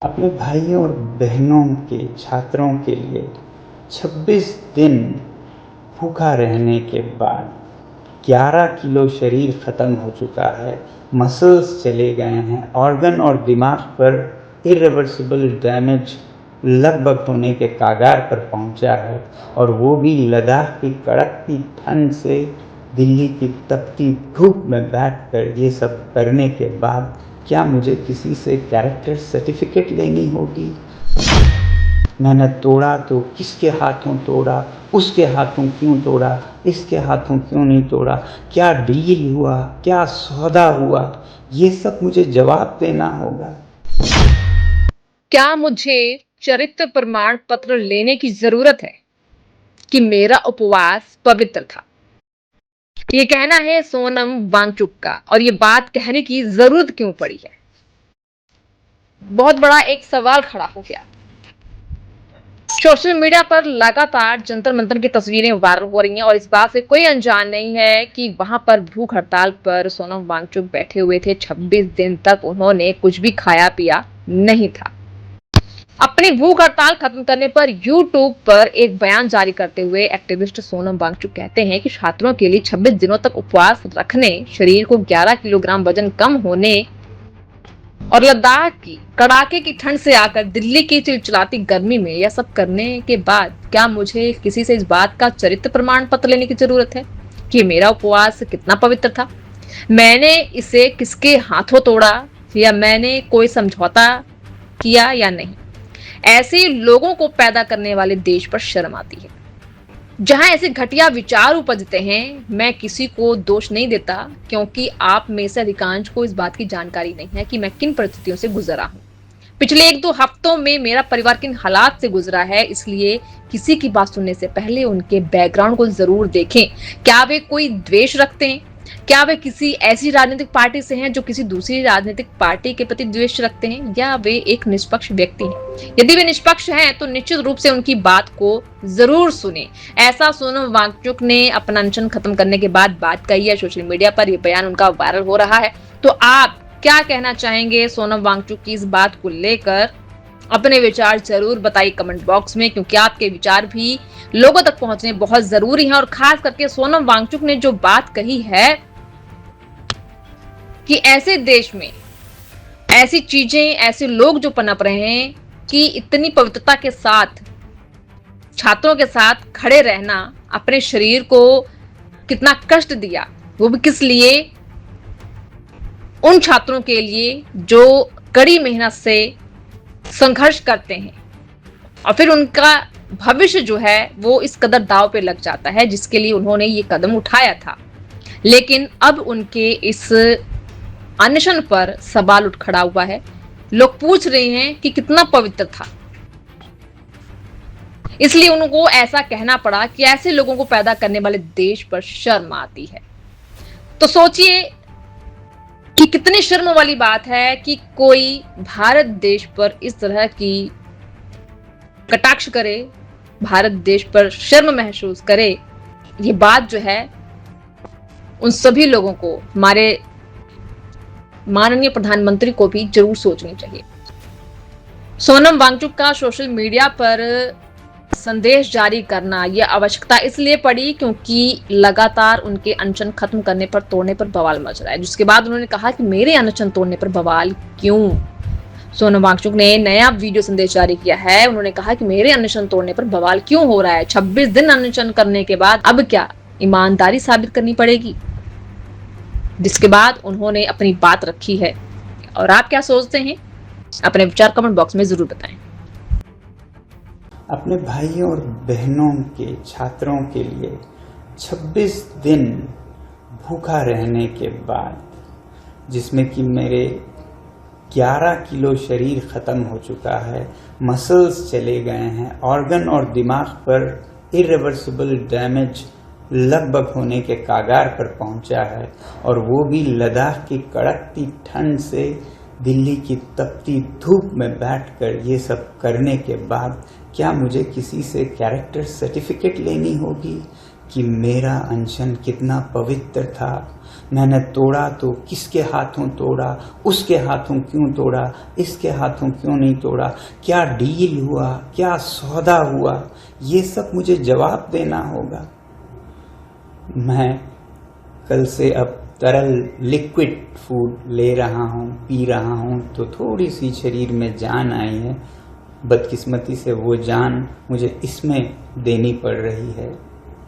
अपने भाइयों और बहनों के छात्रों के लिए 26 दिन भूखा रहने के बाद 11 किलो शरीर ख़त्म हो चुका है, मसल्स चले गए हैं, ऑर्गन और दिमाग पर इरिवर्सिबल डैमेज लगभग होने के कागार पर पहुंचा है, और वो भी लद्दाख की कड़कती ठंड से दिल्ली की तपती धूप में बैठकर ये सब करने के बाद क्या मुझे किसी से कैरेक्टर सर्टिफिकेट लेनी होगी? मैंने तोड़ा तो किसके हाथों तोड़ा, उसके हाथों क्यों तोड़ा, इसके हाथों क्यों नहीं तोड़ा, क्या डील हुआ, क्या सौदा हुआ, ये सब मुझे जवाब देना होगा। क्या मुझे चरित्र प्रमाण पत्र लेने की जरूरत है कि मेरा उपवास पवित्र था? ये कहना है सोनम वांगचुक का, और ये बात कहने की जरूरत क्यों पड़ी है? बहुत बड़ा एक सवाल खड़ा हो गया। सोशल मीडिया पर लगातार जंतर मंतर की तस्वीरें वायरल हो रही हैं, और इस बात से कोई अनजान नहीं है कि वहां पर भूख हड़ताल पर सोनम वांगचुक बैठे हुए थे। 26 दिन तक उन्होंने कुछ भी खाया पिया नहीं था। अपनी भूख हड़ताल खत्म करने पर यूट्यूब पर एक बयान जारी करते हुए एक्टिविस्ट सोनम वांगचुक कहते हैं कि छात्रों के लिए 26 दिनों तक उपवास रखने, शरीर को 11 किलोग्राम वजन कम होने और लद्दाख की कड़ाके की ठंड से आकर दिल्ली की चिलचिलाती गर्मी में यह सब करने के बाद क्या मुझे किसी से इस बात का चरित्र प्रमाण पत्र लेने की जरूरत है कि मेरा उपवास कितना पवित्र था, मैंने इसे किसके हाथों तोड़ा, या मैंने कोई समझौता किया या नहीं। ऐसे लोगों को पैदा करने वाले देश पर शर्म आती है। जहां ऐसे घटिया विचार उपजते हैं, मैं किसी को दोष नहीं देता, क्योंकि आप में से अधिकांश को इस बात की जानकारी नहीं है कि मैं किन परिस्थितियों से गुजरा हूं। पिछले 1-2 हफ्तों में मेरा परिवार किन हालात से गुजरा है, इसलिए किसी की बात सुनने से पहले उनके बैकग्राउंड को जरूर देखें। क्या वे कोई द्वेष रखते हैं? क्या वे किसी ऐसी राजनीतिक पार्टी से हैं जो किसी दूसरी राजनीतिक पार्टी के प्रति द्वेष रखते हैं, या वे एक निष्पक्ष व्यक्ति हैं? यदि वे निष्पक्ष हैं तो निश्चित रूप से उनकी बात को जरूर सुने। ऐसा सोनम वांगचुक ने अपना अनशन खत्म करने के बाद बात कही है। सोशल मीडिया पर यह बयान उनका वायरल हो रहा है। तो आप क्या कहना चाहेंगे सोनम वांगचुक की इस बात को लेकर? अपने विचार जरूर बताइए कमेंट बॉक्स में, क्योंकि आपके विचार भी लोगों तक पहुंचने बहुत जरूरी हैं। और खास करके सोनम वांगचुक ने जो बात कही है कि ऐसे देश में ऐसी चीजें, ऐसे लोग जो पनप रहे हैं कि इतनी पवित्रता के साथ छात्रों के साथ खड़े रहना, अपने शरीर को कितना कष्ट दिया, वो भी किस लिए? उन छात्रों के लिए जो कड़ी मेहनत से संघर्ष करते हैं, और फिर उनका भविष्य जो है वो इस कदर दांव पे लग जाता है, जिसके लिए उन्होंने ये कदम उठाया था। लेकिन अब उनके इस अनशन पर सवाल उठ खड़ा हुआ है। लोग पूछ रहे हैं कि कितना पवित्र था, इसलिए उनको ऐसा कहना पड़ा कि ऐसे लोगों को पैदा करने वाले देश पर शर्म आती है। तो सोचिए कि कितनी शर्म वाली बात है कि कोई भारत देश पर इस तरह की कटाक्ष करे, भारत देश पर शर्म महसूस करे। ये बात जो है उन सभी लोगों को, हमारे माननीय प्रधानमंत्री को भी जरूर सोचनी चाहिए। सोनम वांगचुक का सोशल मीडिया पर संदेश जारी करना यह आवश्यकता इसलिए पड़ी क्योंकि लगातार उनके अनशन खत्म करने पर, तोड़ने पर बवाल मच रहा है, जिसके बाद उन्होंने कहा कि मेरे अनशन तोड़ने पर बवाल क्यों? सोनम वांगचुक ने नया वीडियो संदेश जारी किया है। उन्होंने कहा कि मेरे अनशन तोड़ने पर बवाल क्यों हो रहा है? 26 दिन अनशन करने के बाद अब क्या ईमानदारी साबित करनी पड़ेगी? जिसके बाद उन्होंने अपनी बात रखी है। और आप क्या सोचते हैं? अपने विचार कमेंट बॉक्स में जरूर बताएं। अपने भाइयों और बहनों के छात्रों के लिए 26 दिन भूखा रहने के बाद, जिसमें कि मेरे 11 किलो शरीर ख़त्म हो चुका है, मसल्स चले गए हैं, ऑर्गन और दिमाग पर इरिवर्सिबल डैमेज लगभग होने के कागार पर पहुंचा है, और वो भी लद्दाख की कड़कती ठंड से दिल्ली की तपती धूप में बैठकर ये सब करने के बाद क्या मुझे किसी से कैरेक्टर सर्टिफिकेट लेनी होगी? कि मेरा अनशन कितना पवित्र था। मैंने तोड़ा तो किसके हाथों तोड़ा, उसके हाथों क्यों तोड़ा, इसके हाथों क्यों नहीं तोड़ा, क्या डील हुआ, क्या सौदा हुआ, ये सब मुझे जवाब देना होगा। मैं कल से अब तरल लिक्विड फूड ले रहा हूँ, पी रहा हूँ, तो थोड़ी सी शरीर में जान आई है। बदकिस्मती से वो जान मुझे इसमें देनी पड़ रही है,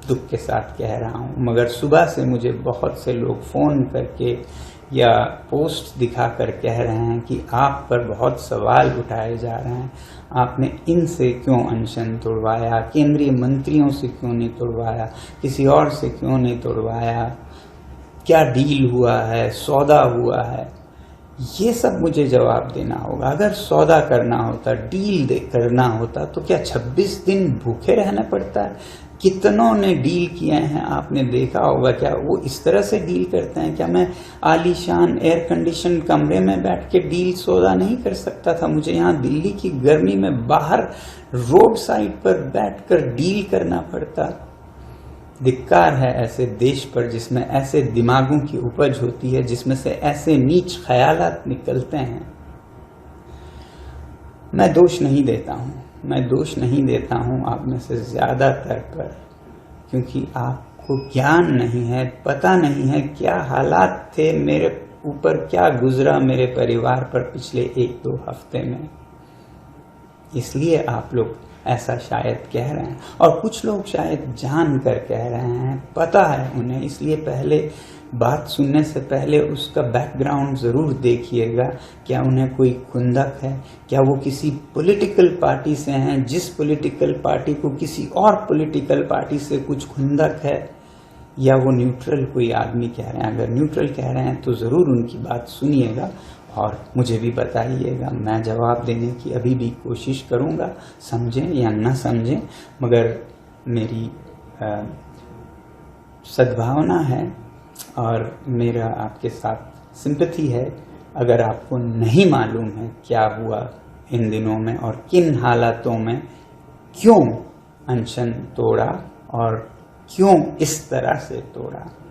दुख के साथ कह रहा हूँ। मगर सुबह से मुझे बहुत से लोग फ़ोन करके या पोस्ट दिखाकर कह रहे हैं कि आप पर बहुत सवाल उठाए जा रहे हैं, आपने इनसे क्यों अनशन तोड़वाया, केंद्रीय मंत्रियों से क्यों नहीं तोड़वाया, किसी और से क्यों नहीं तोड़वाया, क्या डील हुआ है, सौदा हुआ है। ये सब मुझे जवाब देना होगा। अगर सौदा करना होता, डील करना होता, तो क्या 26 दिन भूखे रहना पड़ता है? कितनों ने डील किए हैं, आपने देखा होगा। क्या वो इस तरह से डील करते हैं? क्या मैं आलीशान एयर कंडीशन कमरे में बैठ के डील सौदा नहीं कर सकता था? मुझे यहाँ दिल्ली की गर्मी में बाहर रोड साइड पर बैठकर डील करना पड़ता। धिक्कार है ऐसे देश पर जिसमें ऐसे दिमागों की उपज होती है, जिसमें से ऐसे नीच ख्यालात निकलते हैं। मैं दोष नहीं देता हूँ आप में से ज्यादातर पर, क्योंकि आपको ज्ञान नहीं है, पता नहीं है क्या हालात थे मेरे ऊपर, क्या गुजरा मेरे परिवार पर पिछले 1-2 हफ्ते में। इसलिए आप लोग ऐसा शायद कह रहे हैं, और कुछ लोग शायद जान कर कह रहे हैं, पता है उन्हें। इसलिए पहले बात सुनने से पहले उसका बैकग्राउंड ज़रूर देखिएगा। क्या उन्हें कोई खुंदक है? क्या वो किसी पॉलिटिकल पार्टी से हैं, जिस पॉलिटिकल पार्टी को किसी और पॉलिटिकल पार्टी से कुछ खुंदक है, या वो न्यूट्रल कोई आदमी कह रहे हैं? अगर न्यूट्रल कह रहे हैं तो ज़रूर उनकी बात सुनिएगा और मुझे भी बताइएगा। मैं जवाब देने की अभी भी कोशिश करूँगा, समझें या न समझें, मगर मेरी सद्भावना है और मेरा आपके साथ सिंपैथी है। अगर आपको नहीं मालूम है क्या हुआ इन दिनों में और किन हालातों में क्यों अनशन तोड़ा और क्यों इस तरह से तोड़ा,